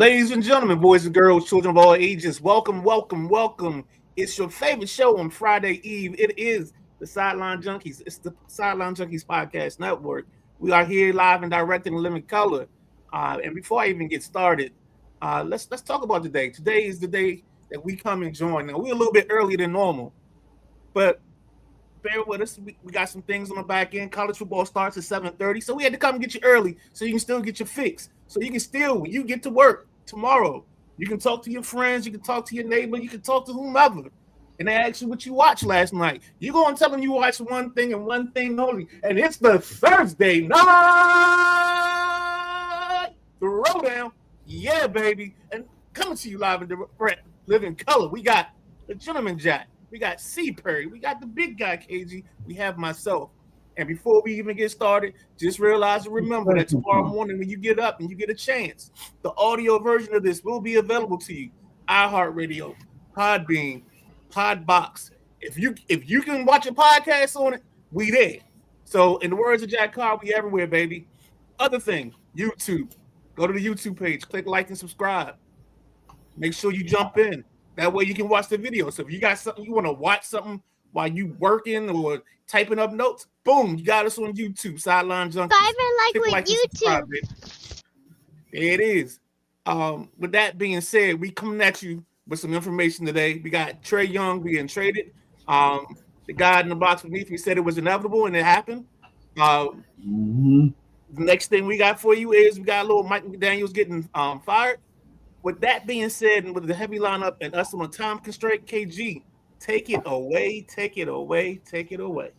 Ladies and gentlemen, boys and girls, children of all ages, welcome, welcome, welcome. It's your favorite show on Friday Eve. It is the Sideline Junkies. It's the Sideline Junkies Podcast Network. We are here live and direct in living color. And before I even get started, let's talk about today. Today is the day that we come and join. Now we're a little bit earlier than normal, but bear with us. We got some things on the back end. College football starts at 7:30, so we had to come and get you early so you can still get your fix. So you can still, when you get to work tomorrow, you can talk to your friends, you can talk to your neighbor, you can talk to whomever, and they ask you what you watched last night. You go and tell them you watched one thing and one thing only, and it's the Thursday night Throwdown. Yeah, baby. And coming to you live in the living color, we got the Gentleman Jack. We got C. Perry. We got the big guy, KG. We have myself. And before we even get started, just realize and remember that tomorrow morning when you get up and you get a chance, the audio version of this will be available to you. iHeartRadio, Podbean, Podbox. If you can watch a podcast on it, we there. So in the words of Jack Carr, we everywhere, baby. Other thing, YouTube. Go to the YouTube page, click like and subscribe. Make sure you jump in. That way you can watch the video. So if you got something you want to watch something while you working or typing up notes, boom, you got us on YouTube, Sideline Junkies. Like YouTube. There it is. With that being said, we coming at you with some information today. We got Trae Young being traded. The guy in the box beneath me said it was inevitable, and it happened. The next thing we got for you is we got a little Mike McDaniels getting fired. With that being said, and with the heavy lineup and us on a time constraint, KG, take it away, take it away, take it away.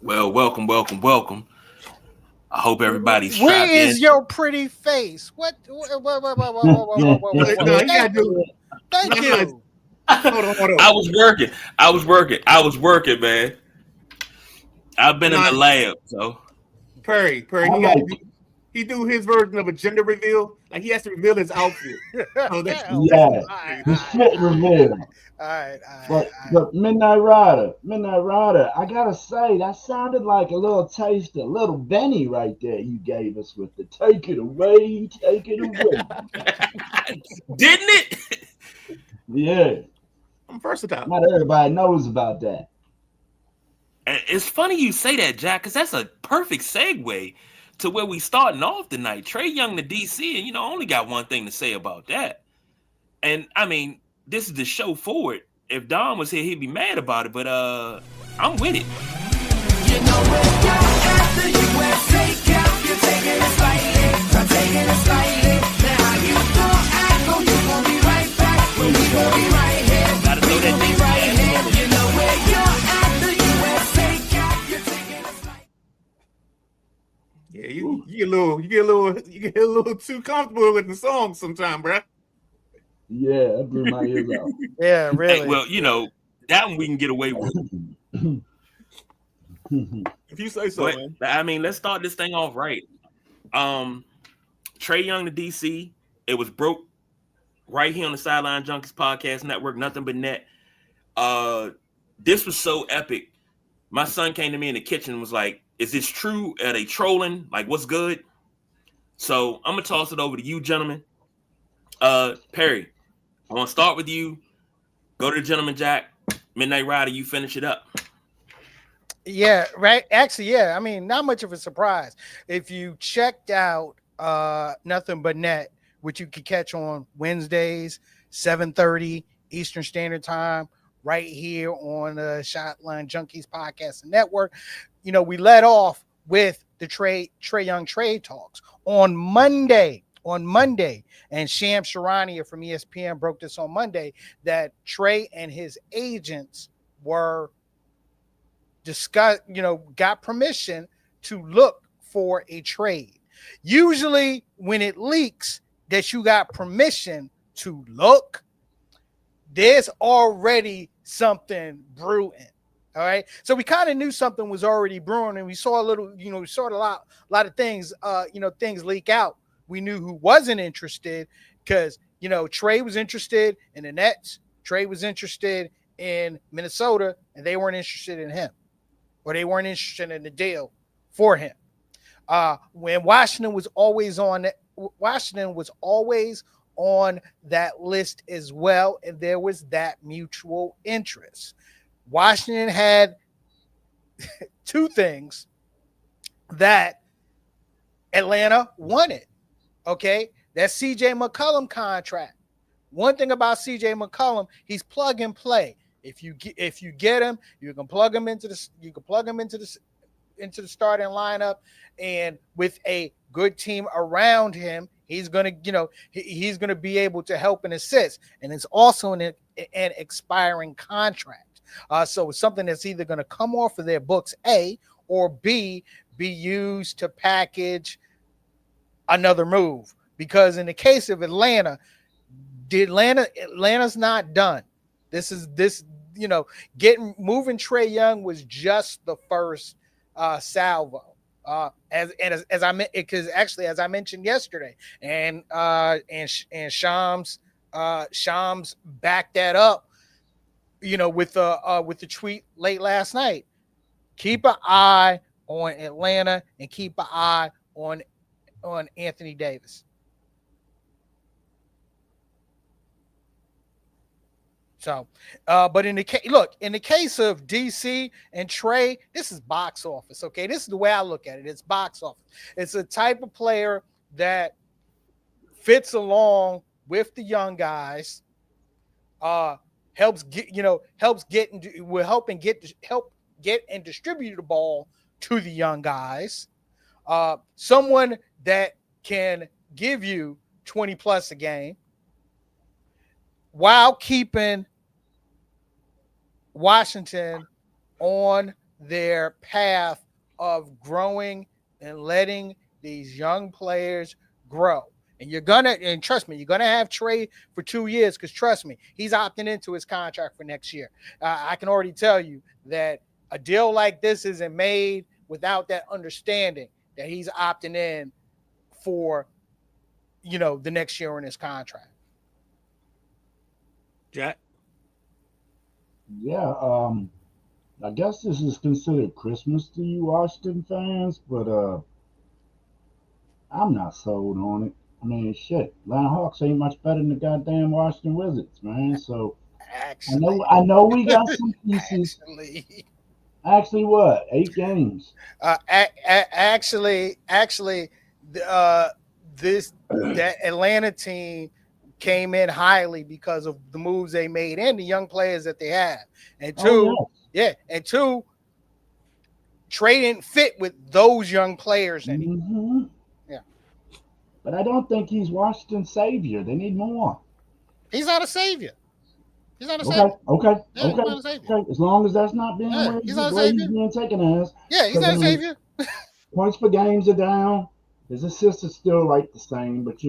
Well, welcome. I hope everybody's strapped Where is in. your pretty face? What? No, you gotta do it. Thank you. Hold on. I was working, man. I've been in the lab, so. Perry, he do his version of a gender reveal. Like he has to reveal his outfit. So the shit reveal. All right. But Midnight Rider, I gotta say, that sounded like a little taste of Little Benny right there you gave us with the take it away. Didn't it? Yeah. I'm versatile. Not everybody knows about that. It's funny you say that, Jack, because that's a perfect segue to where we starting off tonight. Trae Young to DC, and I only got one thing to say about that. And I mean, this is the show forward. If Don was here, he'd be mad about it, but I'm with it. You know what, at the USA Cup, you're taking it slightly, I'm taking it slightly. Now how you gon' act, you gon' be right back, when we gon' be right here. Gotta throw that thing right here. You know where you're at the USA Cup, you're taking it slightly. Yeah, you get a little too comfortable with the song sometime, bruh. Yeah, I blew my ears out. Yeah, really. Hey, well, that one we can get away with. If you say so, man. I mean, let's start this thing off right. Trae Young to DC. It was broke right here on the Sideline Junkies Podcast Network. Nothing but net. This was so epic. My son came to me in the kitchen and was like, "Is this true? Are they trolling? Like, what's good?" So I'm gonna toss it over to you, gentlemen. Perry, I want to start with you. Go to the Gentleman Jack. Midnight Rider, you finish it up. Yeah, right. Actually, yeah. I mean, not much of a surprise. If you checked out Nothing But Net, which you can catch on Wednesdays, 7:30 Eastern Standard Time, right here on the Sideline Junkies Podcast Network. We led off with the Trae Young trade talks on Monday, and Sham Charania from ESPN broke this on Monday that Trae and his agents were got permission to look for a trade. Usually when it leaks that you got permission to look, there's already something brewing. All right. So we kind of knew something was already brewing, and we saw a little, we saw a lot of things, things leak out. We knew who wasn't interested because, Trae was interested in the Nets. Trae was interested in Minnesota, and they weren't interested in him, or they weren't interested in the deal for him. When Washington was always on Washington was always on that list as well, and there was that mutual interest. Washington had two things that Atlanta wanted. Okay, that CJ McCollum contract. One thing about CJ McCollum, he's plug and play. If you get him, you can plug him into the starting lineup, and with a good team around him, he's gonna he's gonna be able to help and assist. And it's also an expiring contract, so it's something that's either going to come off of their books, A, or B, be used to package another move. Because in the case of Atlanta's not done. Moving Trae Young was just the first salvo. As I mentioned yesterday, and Shams backed that up, with the tweet late last night. Keep an eye on Atlanta and keep an eye on Anthony Davis. So, but in the case of DC and Trae, this is box office. Okay, this is the way I look at it. It's box office. It's a type of player that fits along with the young guys. Help get and distribute the ball to the young guys. Someone that can give you 20 plus a game while keeping Washington on their path of growing and letting these young players grow. And trust me, you're gonna have Trae for 2 years, because trust me, he's opting into his contract for next year. I can already tell you that a deal like this isn't made without that understanding that he's opting in for, the next year in his contract. Jack? Yeah, I guess this is considered Christmas to you Washington fans, but I'm not sold on it. I mean, shit, Atlanta Hawks ain't much better than the goddamn Washington Wizards, man. So I know we got some pieces. Actually, what? 8 games. That Atlanta team came in highly because of the moves they made and the young players that they have. And two, Trae didn't fit with those young players anymore. Mm-hmm. Yeah. But I don't think he's Washington's savior. They need more. He's not a savior. He's not a savior. Okay. Yeah, he's not a savior. Okay. As long as that's not being where he's being taken as. Yeah, he's not a savior. Points per games are down. His assists are still like the same, but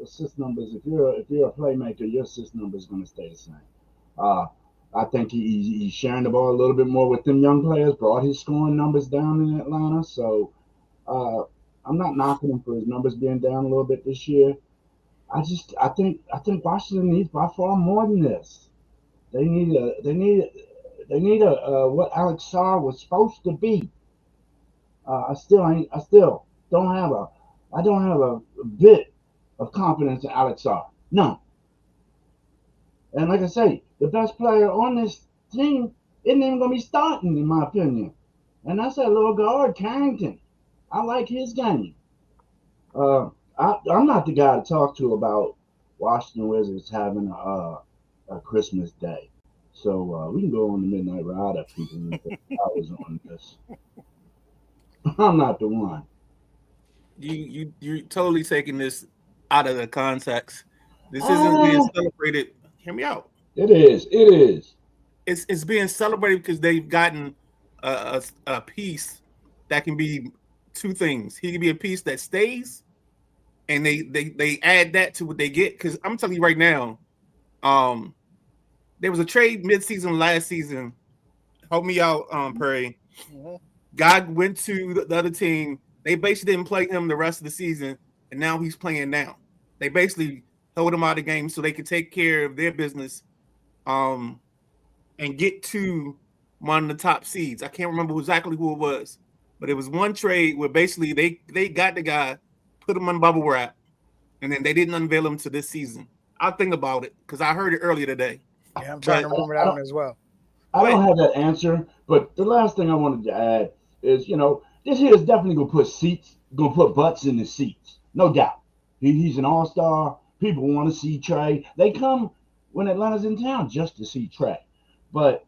assist numbers. If you're a playmaker, your assist number is going to stay the same. I think he's sharing the ball a little bit more with them young players. Brought his scoring numbers down in Atlanta, so I'm not knocking him for his numbers being down a little bit this year. I think Washington needs by far more than this. They need a what Alex Sarr was supposed to be. I still don't have a bit of confidence in Alex Sarr. None. And like I say, the best player on this team isn't even going to be starting, in my opinion. And that's that little guard, Carrington. I like his game. I'm not the guy to talk to about Washington Wizards having a Christmas Day. So we can go on the Midnight Ride if people need hours on this. I'm not the one. You're totally taking this out of the context. This isn't being celebrated. Hear me out. It is. It's being celebrated because they've gotten a piece that can be two things. He can be a piece that stays, and they add that to what they get. Because I'm telling you right now, there was a trade midseason last season. Help me out, Perry. Mm-hmm. God went to the other team. They basically didn't play him the rest of the season, and now he's playing now. They basically held him out of the game so they could take care of their business and get to one of the top seeds. I can't remember exactly who it was, but it was one trade where basically they got the guy, put him on bubble wrap, and then they didn't unveil him to this season. I'll think about it because I heard it earlier today. Yeah, I'm trying to remember that one as well. I don't have that answer, but the last thing I wanted to add is, this here is definitely gonna put butts in the seats, no doubt. He's an all-star. People want to see Trae. They come when Atlanta's in town just to see Trae. But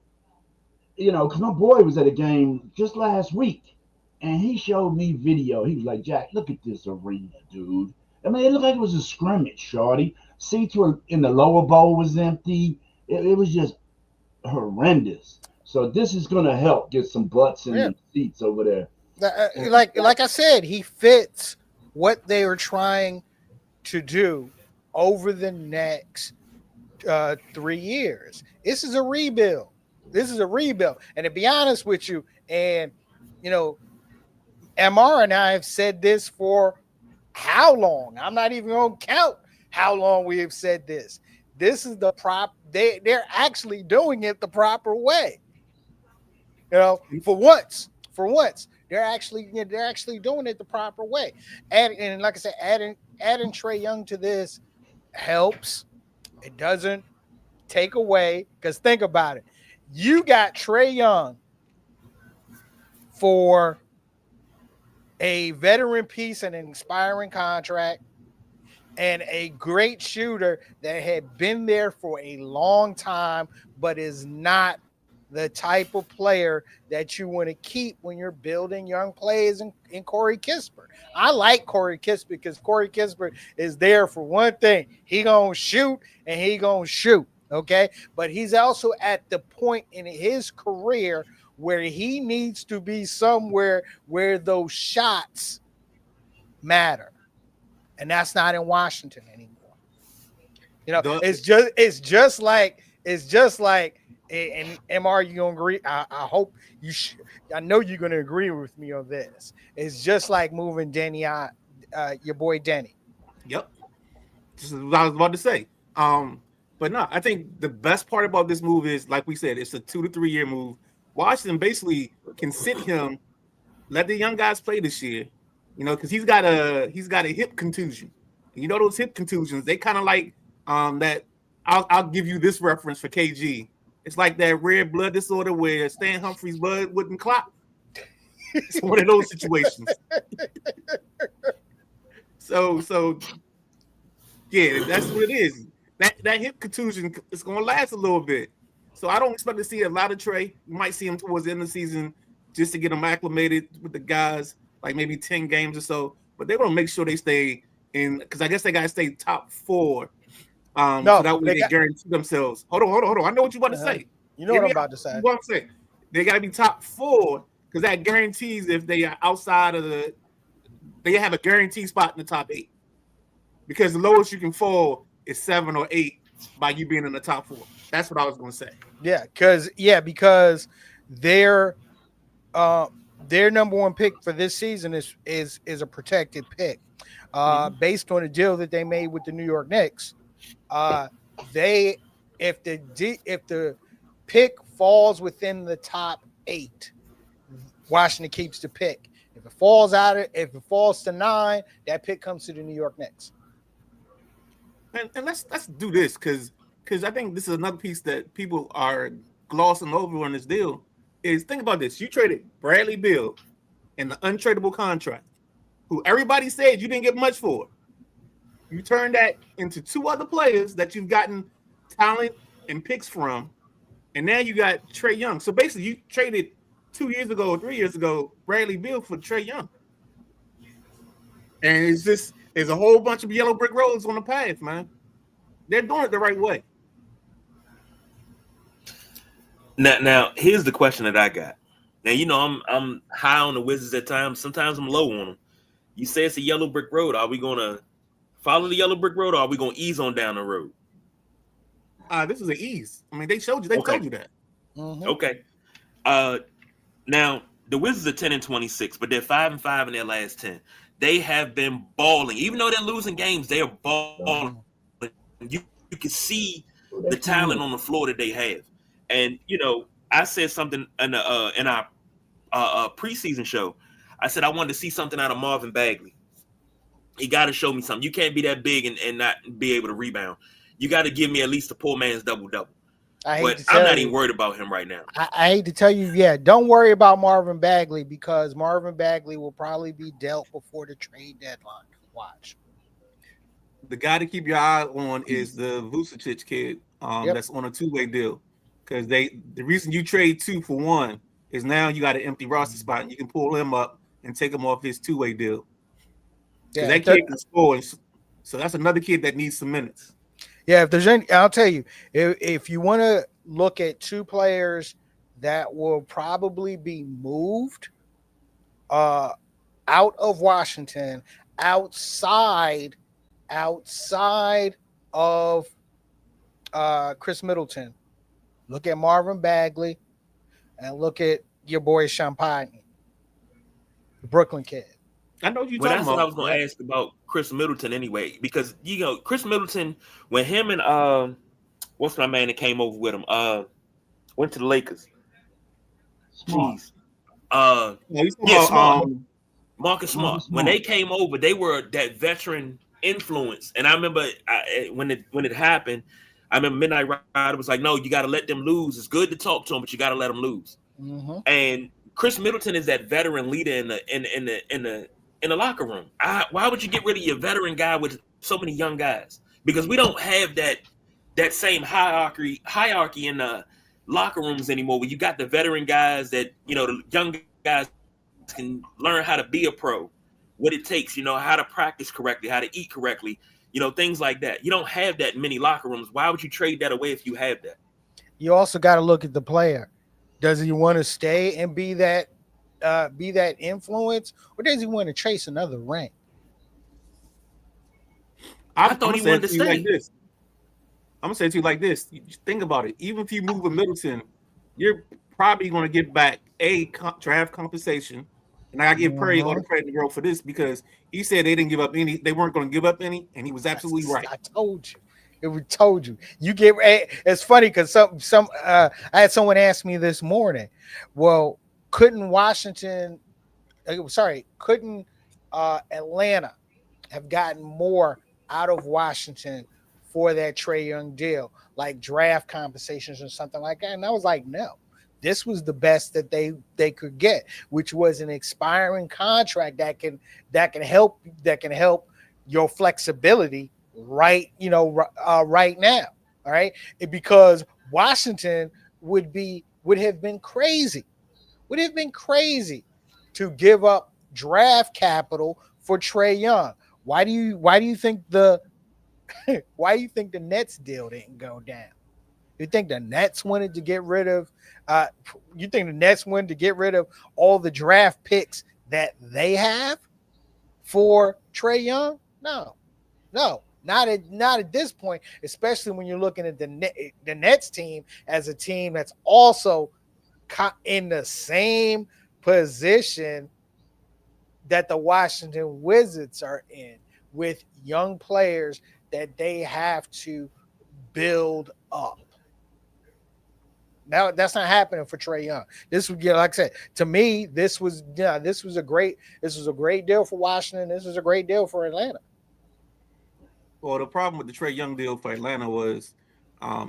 because my boy was at a game just last week, and he showed me video. He was like, "Jack, look at this arena, dude. I mean, it looked like it was a scrimmage, shorty. Seats were in the lower bowl was empty. It was just horrendous. So this is going to help get some butts in the seats over there. Like I said, he fits what they were trying to do over the next 3 years. This is a rebuild. And to be honest with you, and MR and I have said this for how long? I'm not even going to count how long we have said this. This is the they're actually doing it the proper way. For once, they're actually doing it the proper way. And like I said, adding Trae Young to this helps. It doesn't take away, because think about it. You got Trae Young for a veteran piece and an expiring contract, and a great shooter that had been there for a long time, but is not the type of player that you want to keep when you're building young players in Corey Kispert. I like Corey Kispert because Corey Kispert is there for one thing. He gonna shoot and he gonna shoot, okay? But he's also at the point in his career where he needs to be somewhere where those shots matter. And that's not in Washington anymore. It's just like, and MR, you gonna agree? I hope you. I know you're gonna agree with me on this. It's just like moving Denny, your boy Denny. Yep, this is what I was about to say. But no, I think the best part about this move is, like we said, it's a 2 to 3 year move. Washington basically can sit him, let the young guys play this year. Because he's got a hip contusion. Those hip contusions, they kind of like that. I'll give you this reference for KG. It's like that rare blood disorder where Stan Humphrey's blood wouldn't clot. It's one of those situations. So yeah, that's what it is. That hip contusion is going to last a little bit. So I don't expect to see a lot of Trae. You might see him towards the end of the season just to get him acclimated with the guys, like maybe 10 games or so. But they're going to make sure they stay in, because I guess they got to stay top 4. So that way they guarantee themselves. Hold on. I know what you're about to say. You know what I'm about to say. What I'm saying. They got to be top 4, because that guarantees if they are outside of they have a guaranteed spot in the top 8. Because the lowest you can fall is 7 or 8 by you being in the top 4. That's what I was going to say. Yeah, because their number 1 pick for this season is a protected pick, based on a deal that they made with the New York Knicks. If the pick falls within the top 8, Washington keeps the pick. If it falls to 9, that pick comes to the New York Knicks. And let's do this because I think this is another piece that people are glossing over on this deal. Is think about this: you traded Bradley Beal in the untradeable contract, who everybody said you didn't get much for. You turned that into 2 other players that you've gotten talent and picks from, and now you got Trae Young. So basically, you traded 2 years ago or 3 years ago Bradley Beal for Trae Young, and there's a whole bunch of yellow brick roads on the path, man. They're doing it the right way. Now here's the question that I got. Now I'm high on the Wizards at times. Sometimes I'm low on them. You say it's a yellow brick road. Are we gonna follow the yellow brick road, or are we gonna ease on down the road? This is an ease. I mean, they showed you. They told you that. Mm-hmm. Okay. Now the Wizards are 10-26, but they're 5-5 in their last 10. They have been balling, even though they're losing games. They are balling. You can see the talent on the floor that they have. And I said something in our preseason show. I said I wanted to see something out of Marvin Bagley. He got to show me something. You can't be that big and not be able to rebound. You got to give me at least a poor man's double-double. But I'm not even worried about him right now. I hate to tell you, don't worry about Marvin Bagley because Marvin Bagley will probably be dealt before the trade deadline. Watch. The guy to keep your eye on is the Vucevic kid. That's on a two-way deal. Because the reason you trade 2 for 1 is now you got an empty roster spot and you can pull him up and take him off his two-way deal. Because that kid can score, so that's another kid that needs some minutes. Yeah, if there's any, I'll tell you, if you want to look at 2 players that will probably be moved out of Washington, outside of Chris Middleton, look at Marvin Bagley and look at your boy Champagne, the Brooklyn kid. I know you. Well, that's what I was going to ask about Chris Middleton anyway, because Chris Middleton, when him and what's my man that came over with him, went to the Lakers. Jeez, Smart. Marcus Smart. When they came over, they were that veteran influence, and I remember when it happened. I remember Midnight Rider was like, "No, you got to let them lose. It's good to talk to them, but you got to let them lose." Mm-hmm. And Chris Middleton is that veteran leader in the locker room. Why would you get rid of your veteran guy with so many young guys? Because we don't have that same hierarchy in the locker rooms anymore. Where you got the veteran guys that the young guys can learn how to be a pro, what it takes, how to practice correctly, how to eat correctly, things like that. You don't have that many locker rooms. Why would you trade that away if you have that? You also got to look at the player. Does he want to stay and be that influence, or does he want to chase another ring? I thought he wanted to stay. Like this. I'm gonna say to you like this. Think about it. Even if you move with Middleton, you're probably going to get back draft compensation. And I give Perry all the credit in the world for this because he said they didn't give up any. They weren't going to give up any, and he was absolutely right. I told you. Told you. You get. It's funny because I had someone ask me this morning. Well, couldn't Atlanta have gotten more out of Washington for that Trae Young deal, like draft compensations or something like that? And I was like, no. This was the best that they could get, which was an expiring contract that can help your flexibility right now. All right, because Washington would have been crazy to give up draft capital for Trae Young. Why do you think the Nets deal didn't go down? You think the Nets wanted to get rid of? You think the Nets wanted to get rid of all the draft picks that they have for Trae Young? No, not at this point. Especially when you're looking at the Nets team as a team that's also in the same position that the Washington Wizards are in, with young players that they have to build up. Now that's not happening for Trae Young. This would like I said, to me, this was a great deal for Washington. This was a great deal for Atlanta. Well, the problem with the Trae Young deal for Atlanta was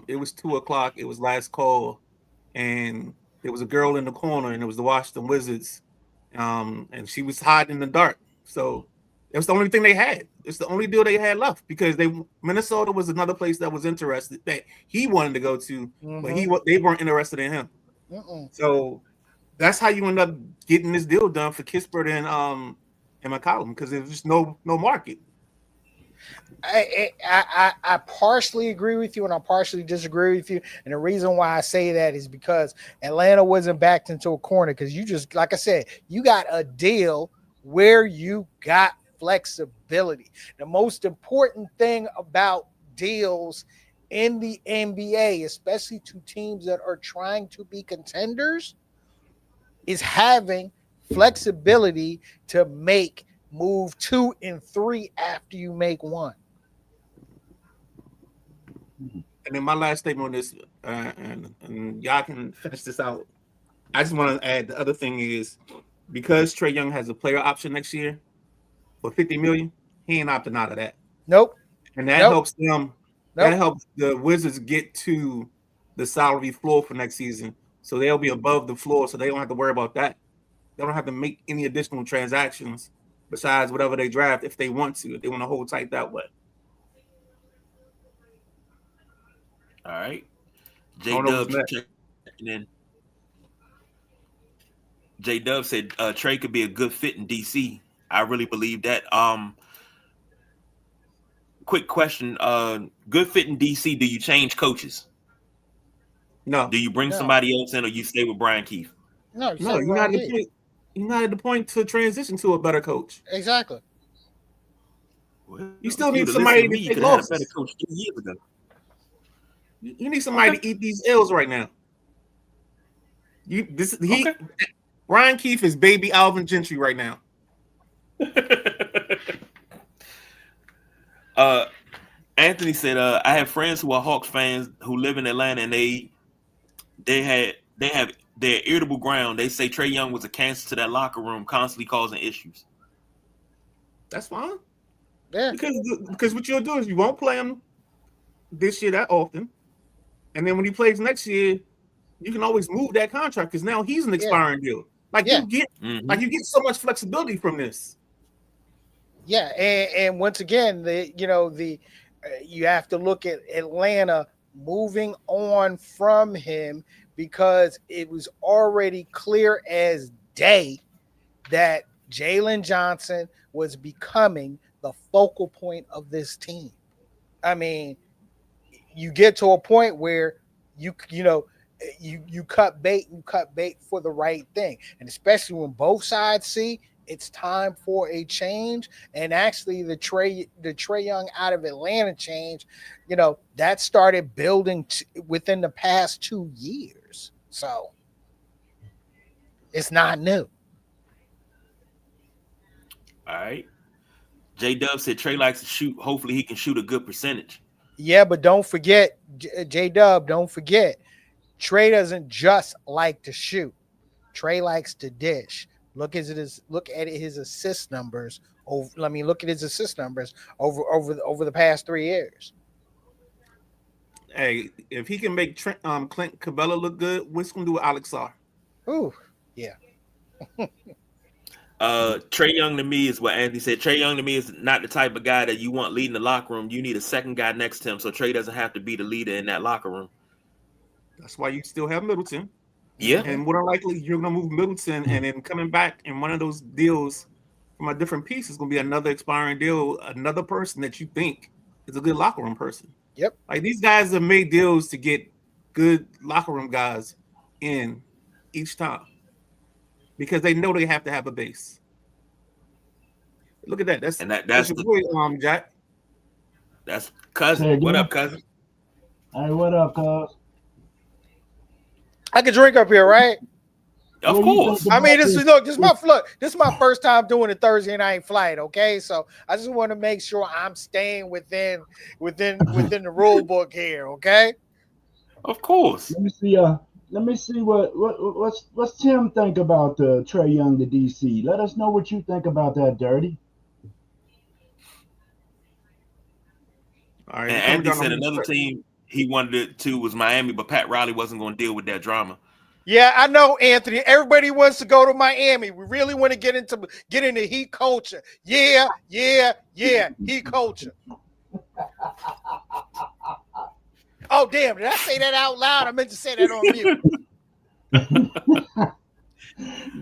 it was 2:00, it was last call, and there was a girl in the corner, and it was the Washington Wizards, and she was hiding in the dark. So it was the only thing they had. It's the only deal they had left because Minnesota was another place that was interested that he wanted to go to, but they weren't interested in him. So that's how you end up getting this deal done for Kispert and McCollum because there's just no market. I partially agree with you and I partially disagree with you. And the reason why I say that is because Atlanta wasn't backed into a corner because you just, like I said, you got a deal where you got flexibility. The most important thing about deals in the NBA, especially to teams that are trying to be contenders, is having flexibility to make move 2 and 3 after you make 1. And then my last statement on this, and y'all can finish this out. I just want to add the other thing is because Trae Young has a player option next year for $50 million, He ain't opting out of that. Nope. And that Nope. helps them. Nope. That helps the Wizards get to the salary floor for next season. So they'll be above the floor, so they don't have to worry about that. They don't have to make any additional transactions besides whatever they draft if they want to, if they want to hold tight that way. All right. I don't know what's J-Dub next. checking in. J-Dub said Trae could be a good fit in DC. I really believe that. Quick question. Good fit in DC. Do you change coaches? No. Do you bring No. somebody else in, or you stay with Brian Keefe? No, No, you're not at the point. You're not at the point to transition to a better coach. Exactly. Well, You still if need you'd have somebody listened to me, you take could have had a better losses. coach 2 years ago. You need somebody to eat these L's right now. Brian Keefe is baby Alvin Gentry right now. Anthony said, I have friends who are Hawks fans who live in Atlanta, and they have their irritable ground. They say Trae Young was a cancer to that locker room, constantly causing issues. That's fine. Yeah. Because what you'll do is you won't play him this year that often, and then when he plays next year, you can always move that contract because now he's an expiring deal. Like you get so much flexibility from this. Yeah, and once again, you have to look at Atlanta moving on from him because it was already clear as day that Jalen Johnson was becoming the focal point of this team. I mean, you get to a point where you cut bait for the right thing, and especially when both sides see it's time for a change. And actually, the Trae Young out of Atlanta change, that started building within the past 2 years. So it's not new. All right. J-Dub said Trae likes to shoot. Hopefully, he can shoot a good percentage. Yeah, but don't forget, J-Dub, don't forget, Trae doesn't just like to shoot. Trae likes to dish. Look at his assist numbers. Look at his assist numbers over the past 3 years. Hey, if he can make Clint Cabella look good, what's gonna do with Alex Sarr? Ooh, yeah. Trae Young to me is what Anthony said. Trae Young to me is not the type of guy that you want leading the locker room. You need a second guy next to him, so Trae doesn't have to be the leader in that locker room. That's why you still have Middleton. Yeah. And more than likely, you're going to move Middleton, and then coming back in one of those deals from a different piece is going to be another expiring deal, another person that you think is a good locker room person. Yep. Like these guys have made deals to get good locker room guys in each time because they know they have to have a base. Look at that. That's your boy, Jack. That's cousin. What up, cousin? Hey, what up, cuz? I can drink up here, right? Of course. I mean, this is my first time doing a Thursday night flight. Okay, so I just want to make sure I'm staying within the rule book here. Okay. Of course. Let me see what's Tim think about Trae Young to DC. Let us know what you think about that, Dirty. All right. And Andy said another team he wanted to was Miami, but Pat Riley wasn't going to deal with that drama. Yeah, I know, Anthony. Everybody wants to go to Miami. We really want to get into Heat culture. Yeah, Heat culture. Oh, damn. Did I say that out loud? I meant to say that on mute.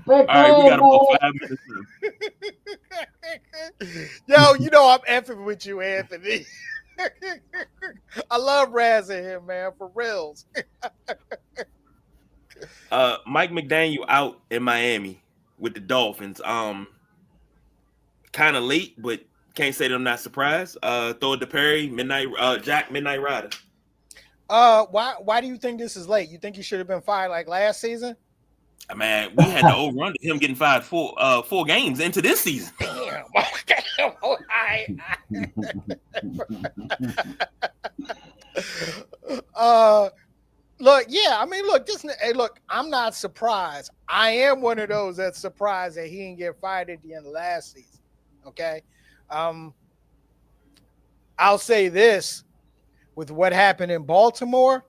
All right, we got about 5 minutes. Yo, I'm effing with you, Anthony. I love razzing him, man, for reals. Mike McDaniel out in Miami with the Dolphins. Kind of late, but can't say that I'm not surprised. Throw it to Perry, Midnight Rider. Why do you think this is late? You think he should have been fired like last season? Man, we had the overrun to him getting fired 4 games into this season. Damn. Look, I'm not surprised. I am one of those that's surprised that he didn't get fired at the end of last season. Okay. I'll say this with what happened in Baltimore.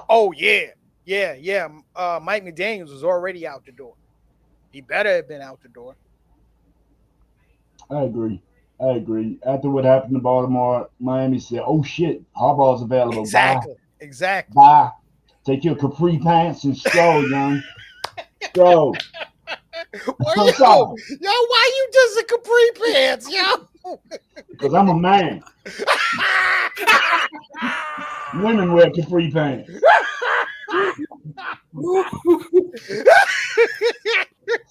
Oh yeah. Mike McDaniels was already out the door. He better have been out the door. I agree. After what happened to Baltimore, Miami said, "Oh shit, Harbaugh's available. Exactly. Bye. Take your capri pants and stroll, young. Stroll." Well, I'm sorry, why you just a capri pants, yo? because I'm a man. Women wear capri pants.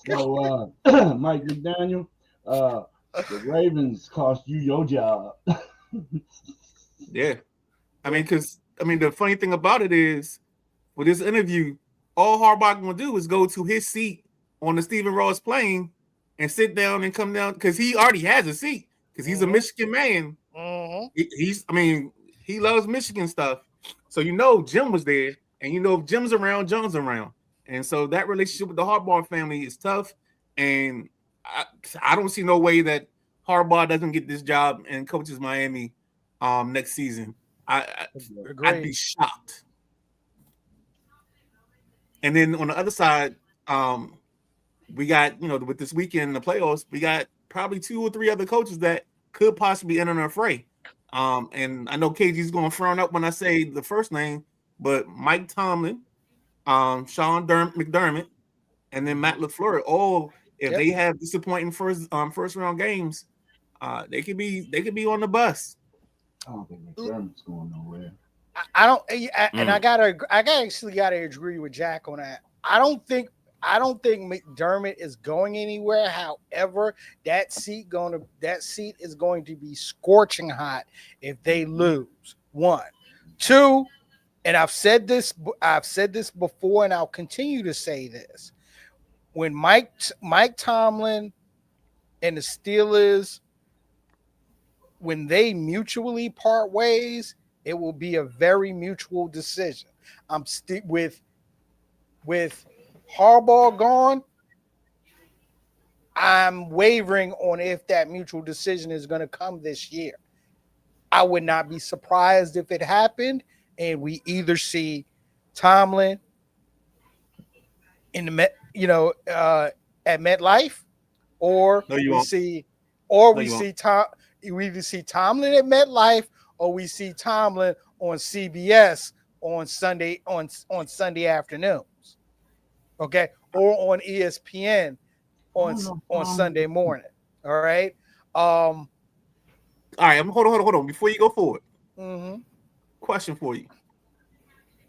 So, Mike McDaniel, the Ravens cost you your job. Yeah. The funny thing about it is, with this interview, all Harbaugh gonna do is go to his seat on the Stephen Ross plane and sit down and come down because he already has a seat because he's a Michigan man. He loves Michigan stuff. So Jim was there, and if Jim's around, John's around, and so that relationship with the Harbaugh family is tough. And I don't see no way that Harbaugh doesn't get this job and coaches Miami next season. I'd be shocked. And then on the other side, we got, with this weekend in the playoffs, we got probably 2 or 3 other coaches that could possibly enter the fray. And I know KG's going to frown up when I say the first name, but Mike Tomlin, Sean McDermott, and then Matt LaFleur, all if they have disappointing first round games, they could be on the bus. I don't think McDermott's going nowhere. And I actually gotta agree with Jack on that. I don't think McDermott is going anywhere. However, that seat is going to be scorching hot if they lose. 1, 2, and I've said this before, and I'll continue to say this. When Mike Tomlin and the Steelers, when they mutually part ways, it will be a very mutual decision. I'm still with Harbaugh gone. I'm wavering on if that mutual decision is going to come this year. I would not be surprised if it happened, and we either see Tomlin in the at MetLife, or we see Tomlin at MetLife, or we see Tomlin on CBS on Sunday afternoons, okay, or on ESPN on Sunday morning. All right. All right. Hold on. Before you go forward, question for you: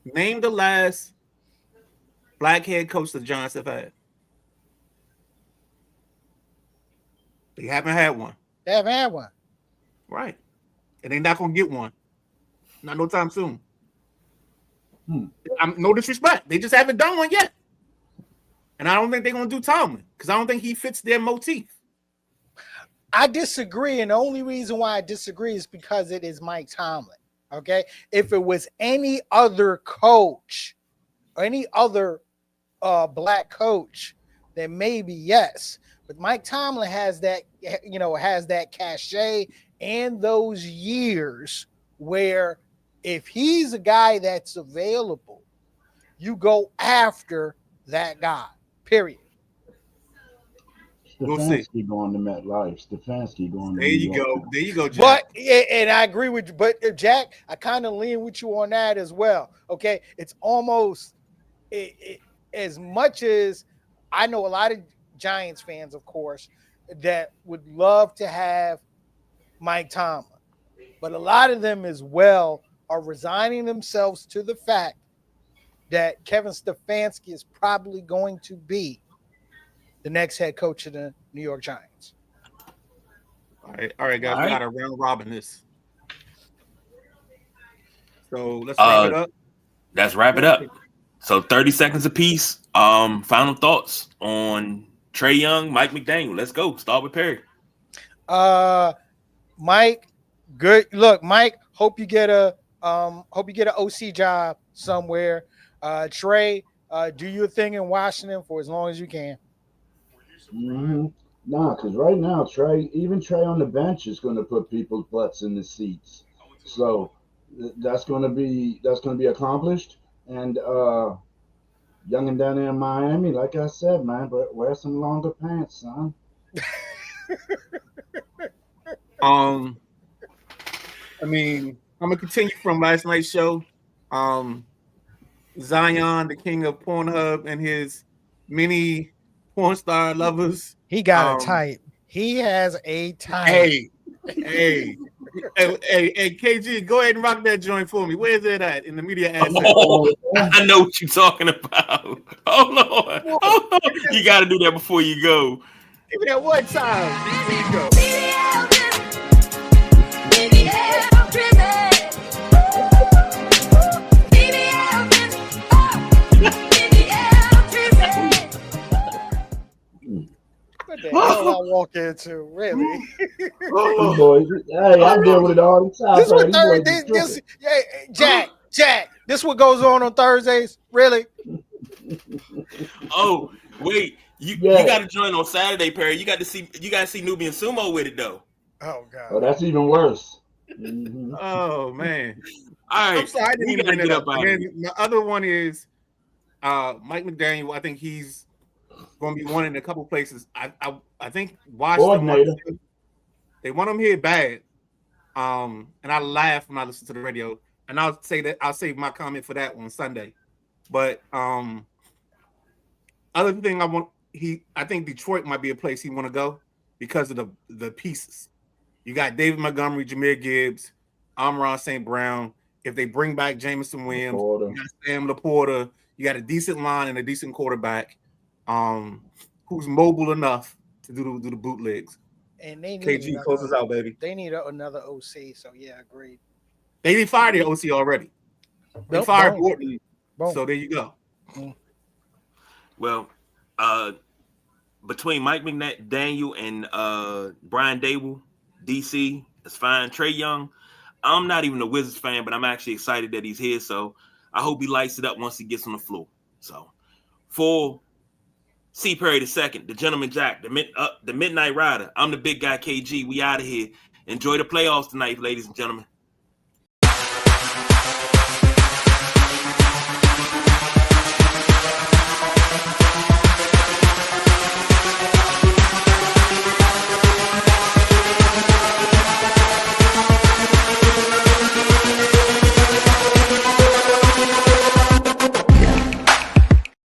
name the last black head coach the Giants have had. They haven't had one. Right. And they're not going to get one. Not no time soon. No disrespect. They just haven't done one yet. And I don't think they're going to do Tomlin because I don't think he fits their motif. I disagree. And the only reason why I disagree is because it is Mike Tomlin. Okay. If it was any other coach or any other black coach, then maybe yes. But Mike Tomlin has that cachet and those years where if he's a guy that's available, you go after that guy, period. Stefanski going to MetLife. Stefanski going to There you go, Jack. But and I agree with you. But Jack, I kind of lean with you on that as well. Okay, it's almost as much as I know a lot of Giants fans, of course, that would love to have Mike Tomlin, but a lot of them as well are resigning themselves to the fact that Kevin Stefanski is probably going to be the next head coach of the New York Giants. All right, guys, we got to round robin this. So let's wrap it up. Let's wrap it up. So 30 seconds apiece. Final thoughts on Trae Young, Mike McDaniel. Let's go. Start with Perry. Mike, good. Look, Mike, hope you get an OC job somewhere. Trae, do your thing in Washington for as long as you can. Nah, because right now Trae on the bench is going to put people's butts in the seats. So that's gonna be accomplished. And young and down there in Miami, like I said, man, but wear some longer pants, son. Um, I mean, I'm gonna continue from last night's show. Um, Zion, the king of Pornhub, and his many porn star lovers. He got a type. He has a type. Hey, hey, hey, KG, go ahead and rock that joint for me. Where's it at in the media asset? Oh, I know what you're talking about. Oh Lord, oh, you got to do that before you go. Give me that one time. Here you go. What the hell I walk into? Really? These boys, hey, I deal with it all the time. This bro. what These boys be Thursday. tripping. Jack. This what goes on Thursdays? Really? Oh wait, you got to join on Saturday, Perry. You got to see Nubian Sumo with it though. Oh God. Oh, that's even worse. Mhm. Oh man. All right, I'm sorry I didn't we even gotta bring it get up. up out And of then the other one is Mike McDaniel. I think he's going to be one in a couple places. I think Washington. Coordinator. They want him here bad. And I laugh when I listen to the radio. And I'll save my comment for that one Sunday. But other thing I think Detroit might be a place he want to go because of the pieces. You got David Montgomery, Jahmyr Gibbs, Amon St. Brown. If they bring back Jameson Williams, you got Sam Laporta, you got a decent line and a decent quarterback, who's mobile enough to do the bootlegs. And they need KG closes out, baby. They need another OC. So yeah, agreed. They fired their OC already. They fired Gordon. So there you go. Well, between Mike McDaniel and Brian Dable, DC, it's fine. Trae Young, I'm not even a Wizards fan, but I'm actually excited that he's here. So I hope he lights it up once he gets on the floor. So for C. Perry II, the Gentleman Jack, the Midnight Rider, I'm the big guy KG. We out of here. Enjoy the playoffs tonight, ladies and gentlemen.